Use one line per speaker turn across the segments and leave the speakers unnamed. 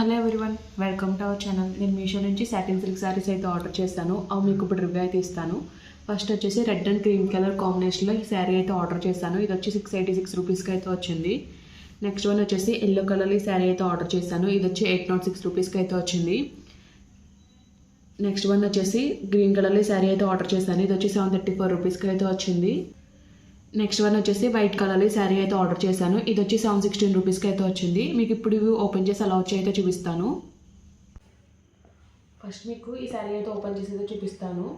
Hello everyone, welcome to our channel. నేను మీషో నుంచి satin silk saris అయితే ఆర్డర్ చేస్తాను. అవి మీకు ఇప్పుడు రివ్యూ అయితే ఇస్తాను. ఫస్ట్ వచ్చేసి రెడ్ అండ్ క్రీమ్ కలర్ కాంబినేషన్లో ఈ శారీ అయితే ఆర్డర్ చేశాను. ఇది వచ్చి 686 రూపీస్కి అయితే వచ్చింది. నెక్స్ట్ వన్ వచ్చేసి ఎల్లో కలర్ ఈ శారీ అయితే ఆర్డర్ చేశాను. ఇది వచ్చి 806 రూపీస్కి అయితే వచ్చింది. నెక్స్ట్ వన్ వచ్చేసి గ్రీన్ కలర్ ఈ శారీ అయితే ఆర్డర్ చేశాను. ఇది వచ్చి 734 రూపీస్కి అయితే వచ్చింది. నెక్స్ట్ వన్ వచ్చేసి వైట్ కలర్ శారీ అయితే ఆర్డర్ చేశాను. ఇది వచ్చి 716 రూపీస్కి అయితే వచ్చింది. మీకు ఇప్పుడు ఇవి ఓపెన్ చేసి అలా వచ్చి అయితే చూపిస్తాను. ఫస్ట్ మీకు ఈ శారీ అయితే ఓపెన్ చేసి అయితే చూపిస్తాను.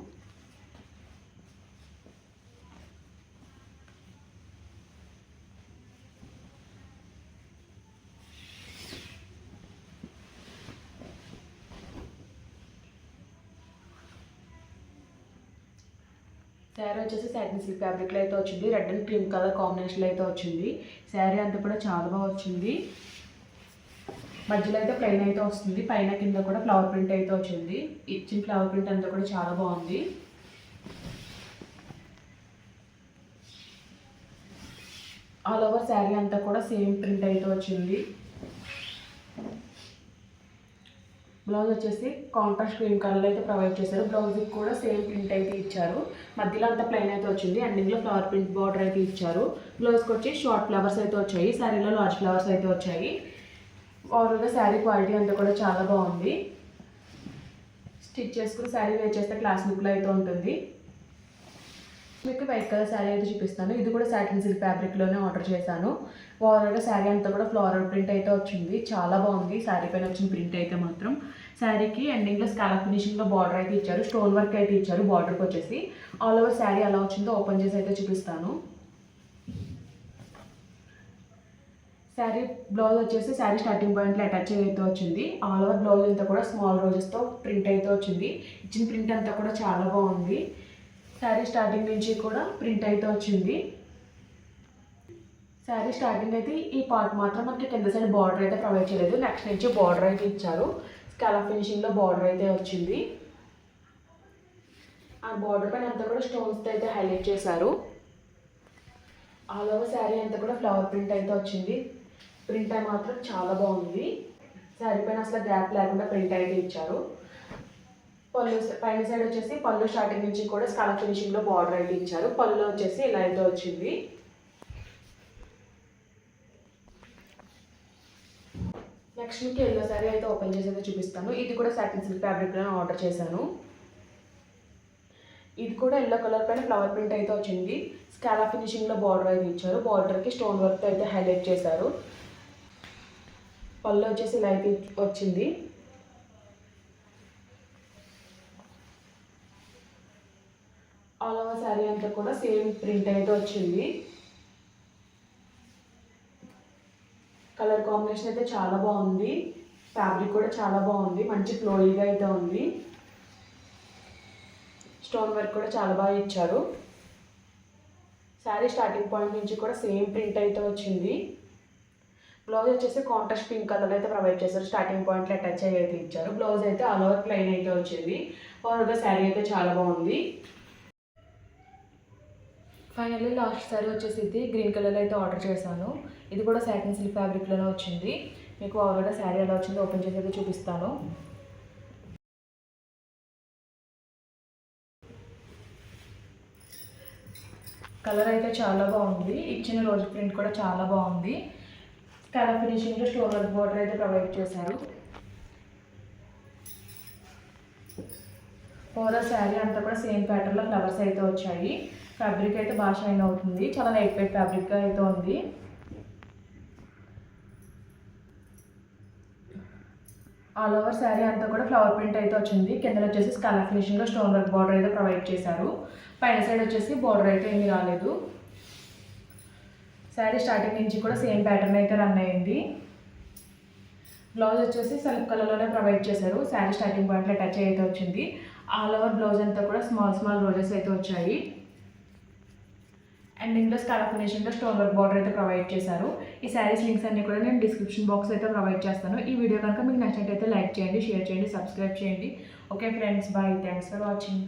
శారీ వచ్చేసి సాటిన్ సిల్క్ ఫ్యాబ్రిక్లో అయితే వచ్చింది. రెడ్ అండ్ క్రీమ్ కలర్ కాంబినేషన్లో అయితే వచ్చింది. శారీ అంతా కూడా చాలా బాగా వచ్చింది. మధ్యలో అయితే ప్లెయిన్ అయితే వస్తుంది. పైన కింద కూడా ఫ్లవర్ ప్రింట్ అయితే వచ్చింది. ఇచ్చిన ఫ్లవర్ ప్రింట్ అంతా కూడా చాలా బాగుంది. ఆల్ ఓవర్ శారీ అంతా కూడా సేమ్ ప్రింట్ అయితే వచ్చింది. బ్లౌజ్ వచ్చేసి కాంట్రాస్ట్ క్రీమ్ కలర్ అయితే ప్రొవైడ్ చేశారు. బ్లౌజ్కి కూడా సేమ్ ప్రింట్ అయితే ఇచ్చారు. మధ్యలో అంతా ప్లెయిన్ అయితే వచ్చింది. ఎండింగ్లో ఫ్లవర్ ప్రింట్ బార్డర్ అయితే ఇచ్చారు. బ్లౌజ్కి వచ్చి షార్ట్ ఫ్లవర్స్ అయితే వచ్చాయి. శారీలో లార్జ్ ఫ్లవర్స్ అయితే వచ్చాయి. ఓవరాల్గా శారీ క్వాలిటీ అంతా కూడా చాలా బాగుంది. స్టిచ్ చేసుకుని శారీ వేర్ చేస్తే క్లాస్ లుక్లో అయితే ఉంటుంది. మీకు వైట్ కలర్ శారీ అయితే చూపిస్తాను. ఇది కూడా సాటిన్ సిల్క్ ఫ్యాబ్రిక్లోనే ఆర్డర్ చేశాను. ఓవరాల్గా శారీ అంతా కూడా ఫ్లోరల్ ప్రింట్ అయితే వచ్చింది. చాలా బాగుంది శారీ పైన వచ్చిన ప్రింట్ అయితే మాత్రం. శారీకి ఎండింగ్లో స్కాలప్ ఫినిషింగ్లో బార్డర్ అయితే ఇచ్చారు. స్టోన్ వర్క్ అయితే ఇచ్చారు. బార్డర్కి వచ్చేసి ఆల్ ఓవర్ శారీ ఎలా వచ్చిందో ఓపెన్ చేసి అయితే చూపిస్తాను. శారీ బ్లౌజ్ వచ్చేసి శారీ స్టార్టింగ్ పాయింట్లో అటాచ్ అయితే వచ్చింది. ఆల్ ఓవర్ బ్లౌజ్ అంతా కూడా స్మాల్ రోజెస్తో ప్రింట్ అయితే వచ్చింది. ఇచ్చిన ప్రింట్ అంతా కూడా చాలా బాగుంది. శారీ స్టార్టింగ్ నుంచి కూడా ప్రింట్ అయితే వచ్చింది. శారీ స్టార్టింగ్ అయితే ఈ పార్ట్ మాత్రం మనకి కింద సైడ్ బార్డర్ అయితే ప్రొవైడ్ చేయలేదు. నెక్స్ట్ నుంచి బార్డర్ అయితే ఇచ్చారు. స్కాలప్ ఫినిషింగ్లో బార్డర్ అయితే వచ్చింది. ఆ బార్డర్ పైన అంతా కూడా స్టోన్స్తో అయితే హైలైట్ చేశారు. ఆల్ ఓవర్ శారీ అంతా కూడా ఫ్లవర్ ప్రింట్ అయితే వచ్చింది. ప్రింట్ అయితే మాత్రం చాలా బాగుంది. శారీ పైన అసలు గ్యాప్ లేకుండా ప్రింట్ అయితే ఇచ్చారు. పళ్ళు పైన సైడ్ వచ్చేసి పళ్ళు స్టార్టింగ్ నుంచి కూడా స్కాలప్ ఫినిషింగ్లో బార్డర్ అయితే ఇచ్చారు. పళ్ళు వచ్చేసి ఇలా అయితే వచ్చింది. నెక్స్ట్ మీకు ఎల్లో శారీ అయితే ఓపెన్ చేసి అయితే చూపిస్తాను. ఇది కూడా సాటిన్ సిల్క్ ఫ్యాబ్రిక్లో ఆర్డర్ చేశాను. ఇది కూడా ఎల్లో కలర్ పైన ఫ్లవర్ ప్రింట్ అయితే వచ్చింది. స్కాలప్ ఫినిషింగ్లో బార్డర్ అయితే ఇచ్చారు. బార్డర్కి స్టోన్ వర్క్ అయితే హైలైట్ చేశారు. పళ్ళు వచ్చేసి ఇలా అయితే వచ్చింది. ఆల్ ఓవర్ శారీ అంతా కూడా సేమ్ ప్రింట్ అయితే వచ్చింది. కలర్ కాంబినేషన్ అయితే చాలా బాగుంది. ఫ్యాబ్రిక్ కూడా చాలా బాగుంది. మంచి ఫ్లోయిగా అయితే ఉంది. స్టోన్ వర్క్ కూడా చాలా బాగా ఇచ్చారు. శారీ స్టార్టింగ్ పాయింట్ నుంచి కూడా సేమ్ ప్రింట్ అయితే వచ్చింది. బ్లౌజ్ వచ్చేసి కాంట్రాస్ట్ పింక్ కలర్ అయితే ప్రొవైడ్ చేశారు. స్టార్టింగ్ పాయింట్లో అటాచ్ అయితే ఇచ్చారు. బ్లౌజ్ అయితే ఆల్ ఓవర్ ప్లెయిన్ అయితే వచ్చింది. ఓవరాల్గా శారీ అయితే చాలా బాగుంది. ఫైనల్లీ లాస్ట్ శారీ వచ్చేసి ఇది గ్రీన్ కలర్ అయితే ఆర్డర్ చేశాను. ఇది కూడా సాటిన్ సిల్క్ ఫ్యాబ్రిక్లోనే వచ్చింది. మీకు ఓవరాల్గా శారీ ఎలా వచ్చిందో ఓపెన్ చేసి అయితే చూపిస్తాను. కలర్ అయితే చాలా బాగుంది. ఇచ్చిన రోజు ప్రింట్ కూడా చాలా బాగుంది. కలర్ ఫినిషింగ్లో స్టోన్ వర్క్ బార్డర్ అయితే ప్రొవైడ్ చేశారు. ఓవరాల్ శారీ అంతా కూడా సేమ్ ప్యాటర్న్లో ఫ్లవర్స్ అయితే వచ్చాయి. ఫ్యాబ్రిక్ అయితే బాగా షైన్ అవుతుంది. చాలా లైట్ వెయిట్ ఫ్యాబ్రిక్ అయితే ఉంది. ఆల్ ఓవర్ శారీ అంతా కూడా ఫ్లవర్ ప్రింట్ అయితే వచ్చింది. కింద వచ్చేసి స్కాలప్ ఫినిషింగ్లో స్టోన్ వర్క్ బార్డర్ అయితే ప్రొవైడ్ చేశారు. పైన సైడ్ వచ్చేసి బార్డర్ అయితే ఏమీ రాలేదు. శారీ స్టార్టింగ్ నుంచి కూడా సేమ్ ప్యాటర్న్ అయితే రన్ అయింది. బ్లౌజ్ వచ్చేసి సెల్ఫ్ కలర్లోనే ప్రొవైడ్ చేశారు. శారీ స్టార్టింగ్ పాయింట్లో అటాచ్ అయితే వచ్చింది. ఆల్ ఓవర్ బ్లౌజ్ అంతా కూడా స్మాల్ స్మాల్ రోజెస్ అయితే వచ్చాయి. ఎండింగ్లో స్కాలప్ ఫినిషింగ్లో స్టోన్ వర్క్ బార్డర్ అయితే ప్రొవైడ్ చేశారు. ఈ శారీస్ లింక్స్ అన్ని కూడా నేను డిస్క్రిప్షన్ బాక్స్ అయితే ప్రొవైడ్ చేస్తాను. ఈ వీడియో కనుక మీకు నచ్చినట్టయితే లైక్ చేయండి, షేర్ చేయండి, సబ్స్క్రైబ్ చేయండి. Okay friends, bye. Thanks for watching.